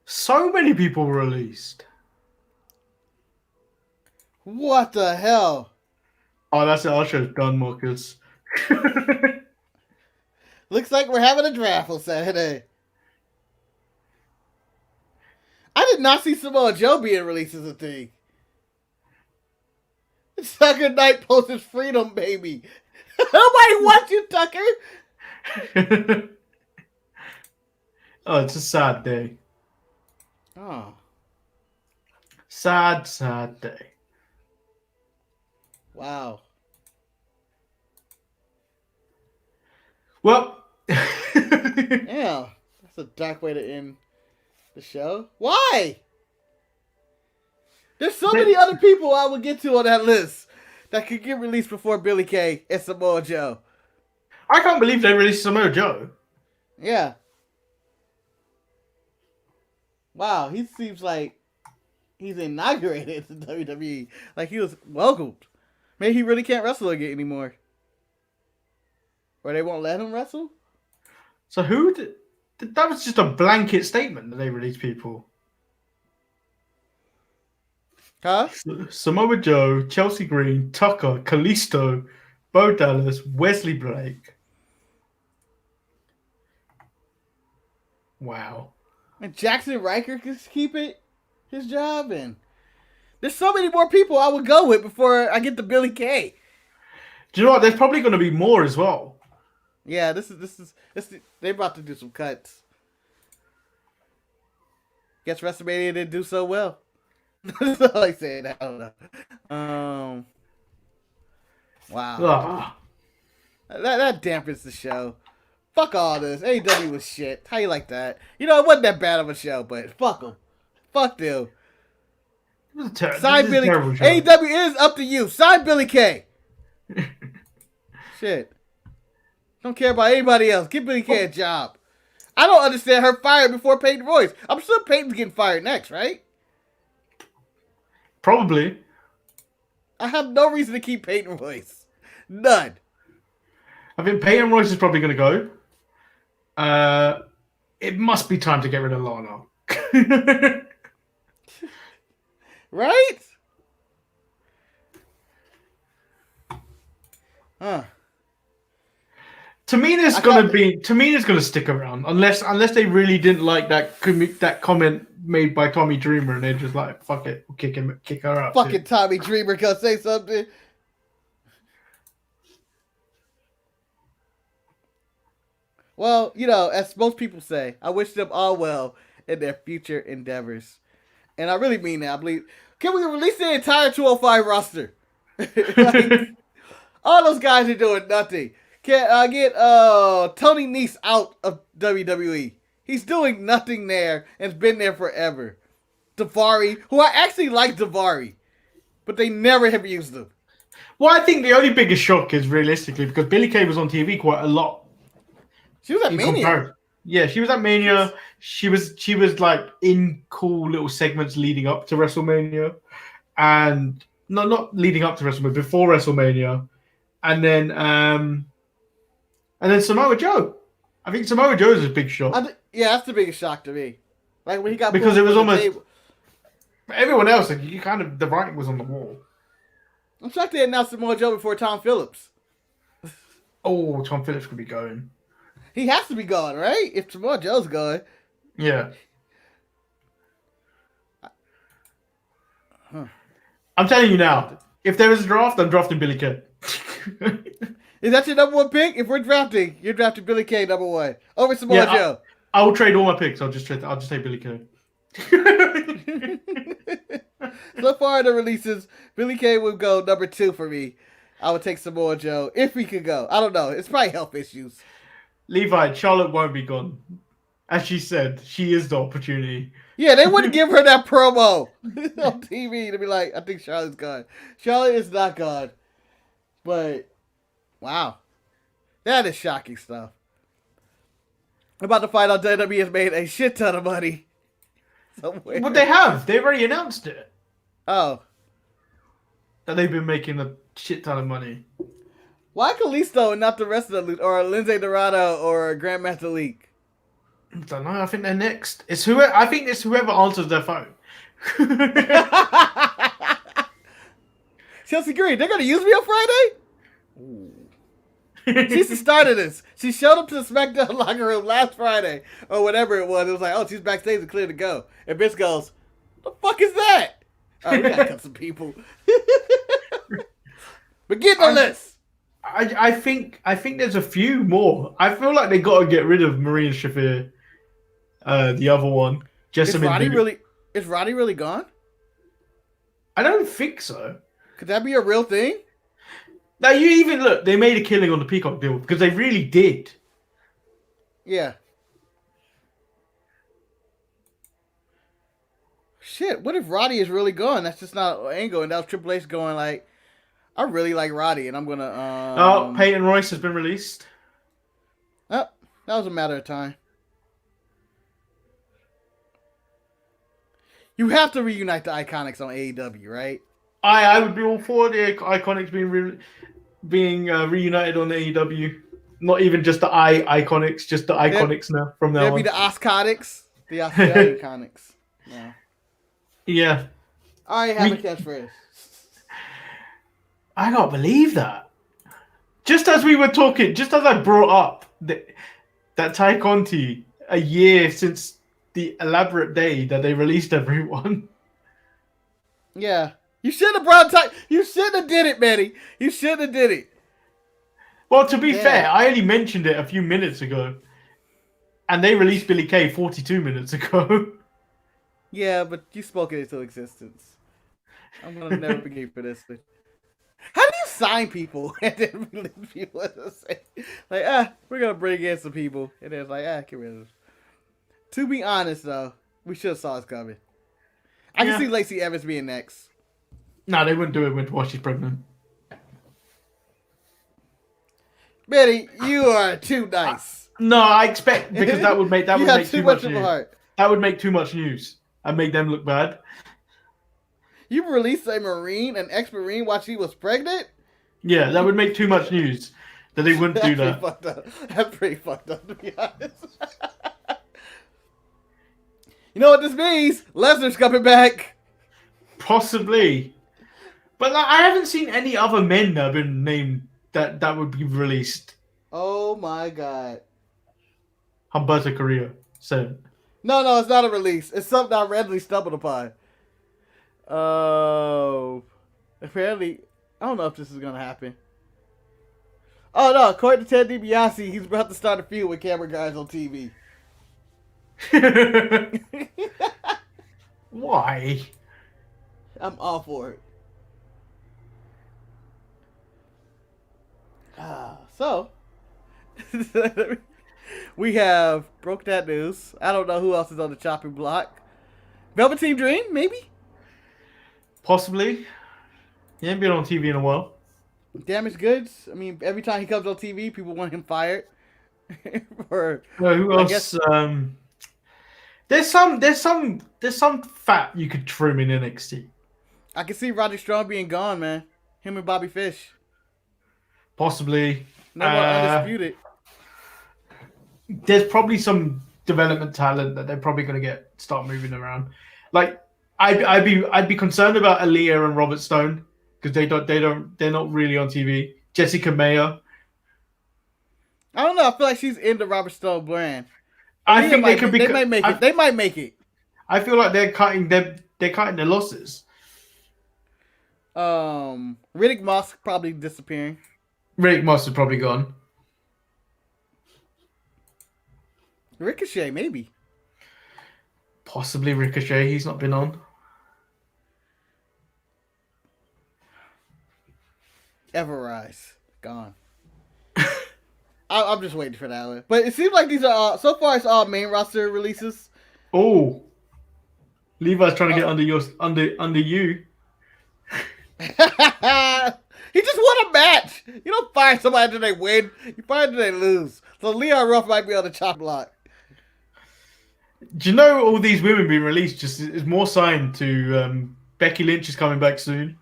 So many people released. What the hell? Oh, that's it. I should have done, Marcus. Looks like we're having a draft on Saturday. I did not see Samoa Joe being released as a thing. Tucker Knight posted freedom, baby. Nobody wants you, Tucker. Oh, it's a sad day. Oh. Sad, sad day. Wow. Well. Yeah. That's a dark way to end the show. Why? There's so many other people I would get to on that list that could get released before Billy Kay and Samoa Joe. I can't believe they released Samoa Joe. Yeah. Wow, he seems like he's inaugurated in WWE. Like he was welcomed. Maybe he really can't wrestle again anymore. Or they won't let him wrestle? So who did... That was just a blanket statement that they released people. Huh? Samoa Joe, Chelsea Green, Tucker, Kalisto, Bo Dallas, Wesley Blake. Wow. And Jackson Riker can keep his job, and there's so many more people I would go with before I get to Billy Kay. Do you know what? There's probably going to be more as well. Yeah, this is they're about to do some cuts. Guess WrestleMania didn't do so well. That's all I said. I don't know. Wow. Ah. That dampens the show. Fuck all this. AEW was shit. How you like that? You know, it wasn't that bad of a show, but fuck them. Fuck them. Sign Billy. AEW is up to you. Sign Billy Kay. Shit. Don't care about anybody else. Give Billy Kay a job. I don't understand her fired before Peyton Royce. I'm sure Peyton's getting fired next, right? Probably. I have no reason to keep Peyton Royce. None. I think Peyton Royce is probably going to go. It must be time to get rid of Lana. Right? Huh. Tamina's gonna stick around unless they really didn't like that comment made by Tommy Dreamer and they're just like, fuck it, we'll kick her out. Fucking Tommy Dreamer gonna say something. Well, you know, as most people say, I wish them all well in their future endeavors. And I really mean that. I believe. Can we release the entire 205 roster? Like, all those guys are doing nothing. Can I get Tony Nese out of WWE? He's doing nothing there and's been there forever. Daivari, who I actually like Daivari, but they never have used him. Well, I think the only biggest shock is realistically because Billy Kay was on TV quite a lot. She was at Mania. Yeah, she was at Mania. She was like in cool little segments leading up to WrestleMania, and not leading up to WrestleMania, before WrestleMania, and then Samoa Joe. I think Samoa Joe is a big shock. Yeah, that's the biggest shock to me. Like when he got because it was almost everyone else. Like you kind of the writing was on the wall. I'm shocked they announced Samoa Joe before Tom Phillips. Oh, Tom Phillips could be going. He has to be gone, right? If Samoa Joe's going. Yeah. I'm telling you now, if there is a draft, I'm drafting Billy Kay. Is that your number one pick? If we're drafting, you're drafting Billy Kay number one over Samoa Joe. I will trade all my picks. I'll just take Billy Kay. So far in the releases, Billy Kay would go number 2 for me. I would take Samoa Joe if he could go. I don't know. It's probably health issues. Levi, Charlotte won't be gone. As she said, she is the opportunity. Yeah, they wouldn't give her that promo on TV to be like, I think Charlotte's gone. Charlotte is not gone. But, wow. That is shocking stuff. I'm about to find out WWE has made a shit ton of money. Somewhere. Well, they have. They've already announced it. Oh. That they've been making a shit ton of money. Why Kalisto and not the rest of the or Lindsay Dorado or Grandmaster Leak? I don't know. I think they're next. I think it's whoever answers their phone. Chelsea Green, they're gonna use me on Friday? She's the start of this. She showed up to the SmackDown locker room last Friday or whatever it was. It was like, oh, she's backstage and clear to go. And Vince goes, "The fuck is that?" Oh, we gotta cut some people. But get on this. I think there's a few more. I feel like they got to get rid of Maria Shafir, the other one. Is Roddy really gone? I don't think so. Could that be a real thing? Now you even look. They made a killing on the Peacock deal because they really did. Yeah. shit, what if Roddy is really gone? That's just not an angle, and that was Triple H going like, I really like Roddy, and I'm gonna. Peyton Royce has been released. Oh, that was a matter of time. You have to reunite the Iconics on AEW, right? I would be all for the Iconics being reunited on AEW. Not even just the Iconics, just the Iconics now from now There'd on. be the Oscotics, the Iconics. Yeah. Yeah. I already have a catchphrase. I can't believe that. Just as we were talking, just as I brought up that Ty Conti a year since the elaborate day that they released everyone. Yeah. You should have brought Ty. You should have did it, Manny. You should have did it. Well, to be fair, I only mentioned it a few minutes ago. And they released Billy Kay 42 minutes ago. Yeah, but you spoke it into existence. I'm going to never forgive you for this. How do you sign people and then release people to say, like, we're going to bring in some people. And then it's like, get rid of them. To be honest, though, we should have saw this coming. I can see Lacey Evans being next. No, they wouldn't do it while she's pregnant. Betty, you are too nice. No, I expect because that would make too much of a news. heart. That would make too much news and make them look bad. You released a Marine, an ex-Marine, while she was pregnant? Yeah, that would make too much news that they wouldn't do that. That's pretty fucked up, to be honest. You know what this means? Lesnar's coming back. Possibly. But like, I haven't seen any other men that have been named that would be released. Oh my god. Humberto Carrillo said. No, it's not a release. It's something I randomly stumbled upon. Oh. Apparently, I don't know if this is going to happen. Oh no, according to Ted DiBiase, he's about to start a feud with camera guys on TV. Why? I'm all for it. So, we have broke that news. I don't know who else is on the chopping block. Velveteen Dream, maybe? Possibly. He ain't been on TV in a while. Damaged Goods. I mean, every time he comes on TV, people want him fired. Who else? There's some fat you could trim in NXT. I can see Roderick Strong being gone, man. Him and Bobby Fish. Possibly. No more Undisputed. There's probably some development talent that they're probably going to start moving around. Like I'd be concerned about Aaliyah and Robert Stone because they're not really on TV. Jessica Mayer. I don't know. I feel like she's in the Robert Stone brand. I think they could be. They might make it. They might make it. I feel like they're cutting their losses. Riddick Moss probably disappearing. Riddick Moss is probably gone. Ricochet, maybe. Possibly Ricochet. He's not been on. Everrise, gone. I'm just waiting for that one. But it seems like these are so far it's all main roster releases. Oh, Levi's trying to get under you. He just won a match. You don't fire somebody after they win. You fire after they lose. So Leon Ruff might be on the chop block. Do you know all these women being released just is more sign to Becky Lynch is coming back soon.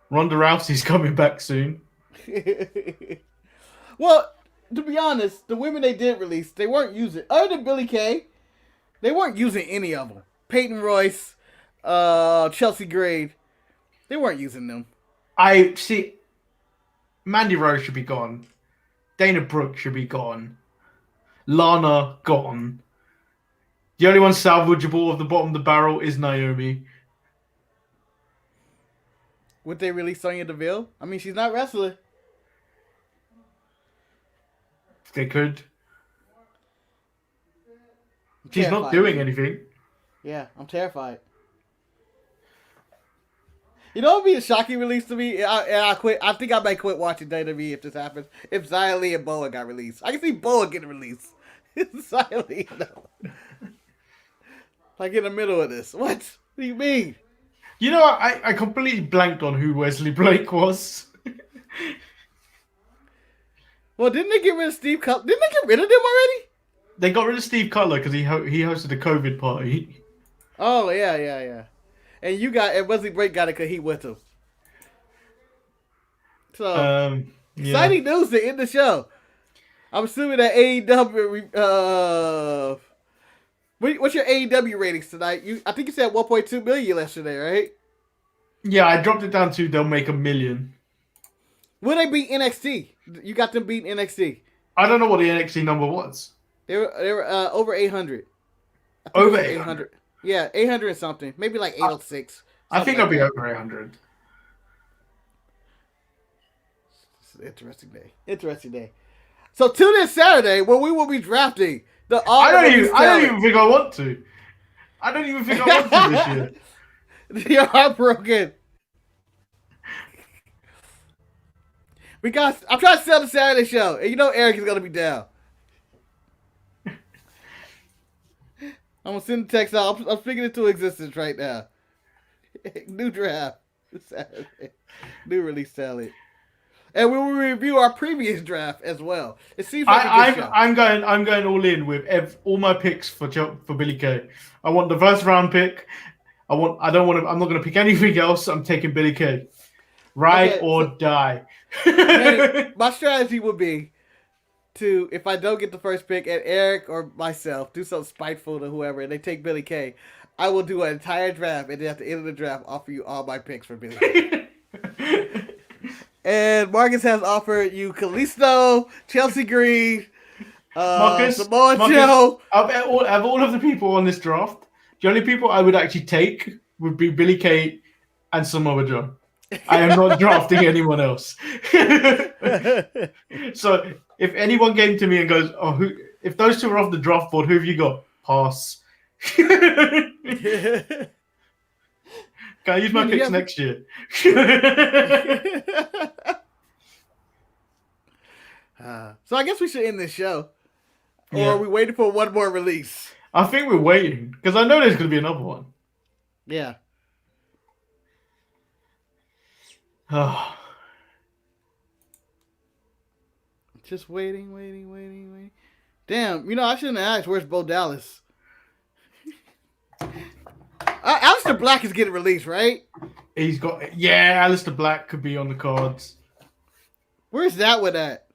Ronda Rousey's coming back soon. Well, to be honest, the women they did release, they weren't using, other than Billy Kay, they weren't using any of them. Peyton Royce, Chelsea Grade, they weren't using them. I see. Mandy Rose should be gone. Dana Brooke should be gone. Lana gone. The only one salvageable of the bottom of the barrel is Naomi. Would they release Sonya Deville? I mean, she's not wrestling. They could. She's not doing anything. Yeah, I'm terrified. You know what would be a shocking release to me? I quit. I think I might quit watching WWE if this happens. If Xia Li and Boa got released. I can see Boa getting released. Xia Li, no. Like in the middle of this. What? What do you mean? You know, I completely blanked on who Wesley Blake was. Well, didn't they get rid of Steve Cutler? Didn't they get rid of them already? They got rid of Steve Cutler because he hosted a COVID party. Oh, yeah. And Wesley Blake got it because he with him. So, Yeah. exciting news to end the show. I'm assuming that AEW, what's your AEW ratings tonight? I think you said 1.2 million yesterday, right? Yeah, I dropped it down to they'll make $1 million. Will they beat NXT? You got them beating NXT. I don't know what the NXT number was. They were over 800. Over 800. Yeah, 800 and something. Maybe like 806. I think like I'll be that. over 800. It's an interesting day. So tune in Saturday when we will be drafting the I don't even think I want to. I don't even think I want to this year. You're heartbroken. I'm trying to sell the Saturday show, and you know Eric is gonna be down. I'm gonna send the text out. I'm speaking into existence right now. New draft Saturday, new release Saturday, and we will review our previous draft as well. It seems like a good show. I'm going all in with all my picks for Billy Kay. I want the first round pick. I'm not going to pick anything else. I'm taking Billy Kay. Ride or die. Manny, my strategy would be to, if I don't get the first pick, and Eric or myself do something spiteful to whoever, and they take Billy Kay, I will do an entire draft, and then at the end of the draft, offer you all my picks for Billy Kay. And Marcus has offered you Kalisto, Chelsea Green, Samoa Joe. Of all of the people on this draft, the only people I would actually take would be Billy Kay and Samoa Joe. I am not drafting anyone else. So if anyone came to me and goes, if those two are off the draft board, who have you got? Pass. Can I use my picks next year? So I guess we should end this show. Or Yeah. are we waiting for one more release? I think we're waiting because I know there's going to be another one. Yeah. Just waiting. Damn, I shouldn't have asked, where's Bo Dallas? Aleister Black is getting released, right? Aleister Black could be on the cards. Where's that one at?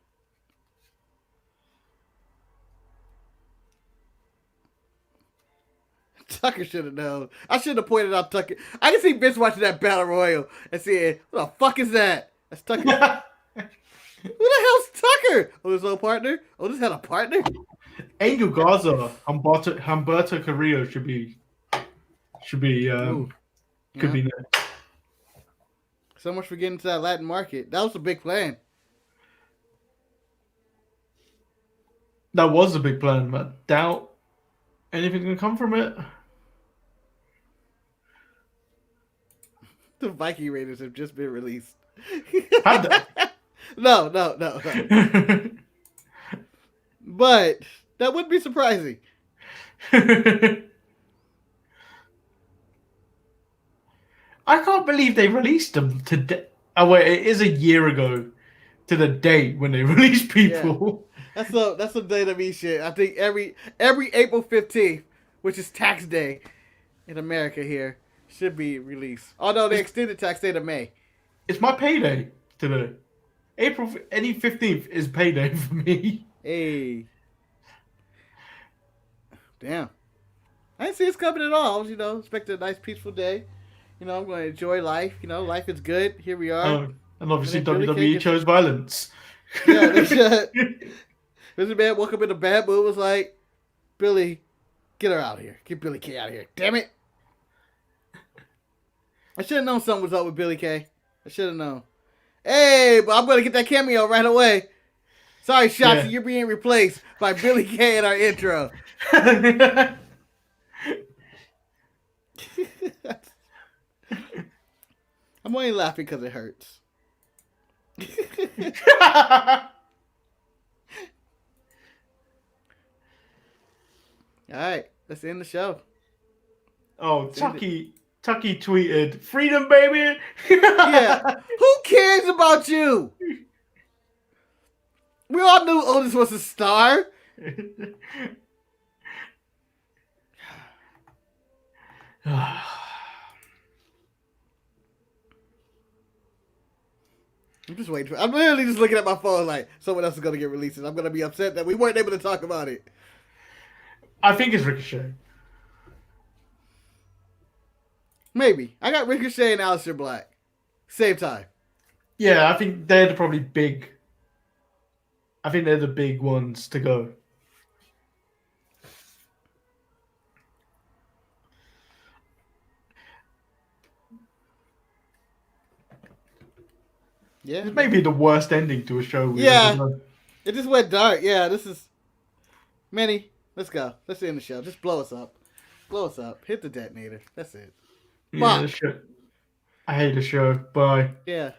Tucker should have known. I should have pointed out Tucker. I can see Vince watching that Battle Royal and saying, what the fuck is that? That's Tucker. Who the hell's Tucker? Oh, his old partner? Oh, this had a partner? Angel Garza, Humberto Carrillo should be next. So much for getting to that Latin market. That was a big plan. That was a big plan, but doubt anything's gonna come from it. The Viking Raiders have just been released. Had they? No. But that wouldn't be surprising. I can't believe they released them today. Oh wait, it is a year ago to the date when they released people. Yeah. That's some WWE shit. I think every April 15th, which is tax day in America here, should be released. Although they extended tax day to May. It's my payday today. April 15th is payday for me. Hey. Damn. I didn't see this coming at all. I was, expecting a nice peaceful day. I'm going to enjoy life. Life is good. Here we are. And obviously Billy WWE chose violence. Yeah, they should. Mr. Man woke up in a bad mood, was like, Billy, get her out of here. Get Billy Kay out of here. Damn it. I should have known something was up with Billy Kay. I should have known. Hey, but I'm going to get that cameo right away. Sorry, Shotzi, you're being replaced by Billy Kay in our intro. I'm only laughing because it hurts. All right, let's end the show. Oh, Chucky Tucky tweeted, "Freedom, baby." Yeah. Who cares about you? We all knew Otis was a star. I'm just waiting for. I'm literally just looking at my phone like someone else is gonna get released, and I'm gonna be upset that we weren't able to talk about it. I think it's Ricochet. Maybe I got Ricochet and Aleister Black, same time. Yeah, I think they're probably big. I think they're the big ones to go. Yeah, This may be the worst ending to a show. It just went dark. Yeah, this is Manny. Let's go. Let's end the show. Just blow us up. Blow us up. Hit the detonator. That's it. Yeah, the show. I hate the show. Bye. Yeah.